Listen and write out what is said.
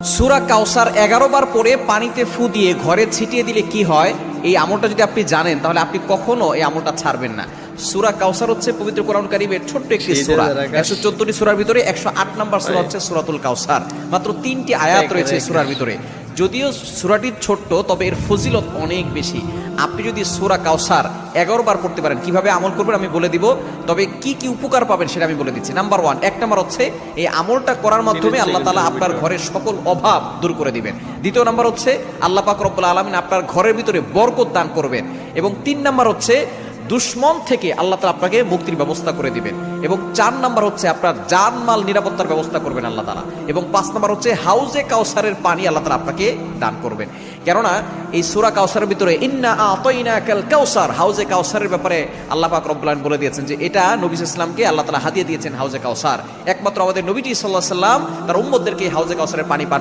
সূরা কাউসার 11 বার পরে পানিতে ফু দিয়ে ঘরে ছিটিয়ে দিলে কি হয়, এই আমলটা যদি আপনি জানেন তাহলে আপনি কখনো এই আমলটা ছাড়বেন না। সূরা কাউসার হচ্ছে পবিত্র কোরআন কারীমের ছোট্ট একটি সূরা। 114টি সূরার ভিতরে 108 নম্বর সূরা হচ্ছে সূরাতুল কাউসার। মাত্র 3টি আয়াত রয়েছে সূরার ভিতরে। যদিও সূরাটি ছোট্ট, তবে এর ফজিলত অনেক বেশি। আপনি যদি সূরা কাউসার 11 বার পড়তে পারেন, কিভাবে আমল করবেন আমি বলে দিব, তবে কি কি উপকার পাবেন সেটা আমি বলে দিচ্ছি। নাম্বার 1, এক নাম্বার হচ্ছে এই আমলটা করার মাধ্যমে আল্লাহ তাআলা আপনার ঘরের সকল অভাব দূর করে দিবেন। দ্বিতীয় নাম্বার হচ্ছে আল্লাহ পাক রব্বুল আলামিন আপনার ঘরের ভিতরে বরকত দান করবেন। এবং 3 নাম্বার হচ্ছে দুশ্মন থেকে আল্লাহ তাআলা আপনাকে মুক্তির ব্যবস্থা করে দিবেন। এবং 4 নাম্বার হচ্ছে আপনার জানমাল নিরাপত্তার ব্যবস্থা করবেন আল্লাহ তাআলা। এবং 5 নাম্বার হচ্ছে হাউজে কাউসারের পানি আল্লাহ তাআলা আপনাকে দান করবেন। কেননা এই সূরা কাউসারের ভিতরে ইন্না আতাইনাকাল কাউসার, হাউজে কাউসারের ব্যাপারে আল্লাহ পাক রব্বুল আলামিন বলে দিয়েছেন যে এটা নবী সাল্লাল্লাহু আলাইহি ওয়াসাল্লামকে আল্লাহ তাআলা হাদিয়া দিয়েছেন হাউজে কাউসার। একমাত্র আমাদের নবীজি সাল্লাল্লাহু আলাইহি ওয়াসাল্লাম তার উম্মতদেরকে হাউজে কাউসারের পানি পান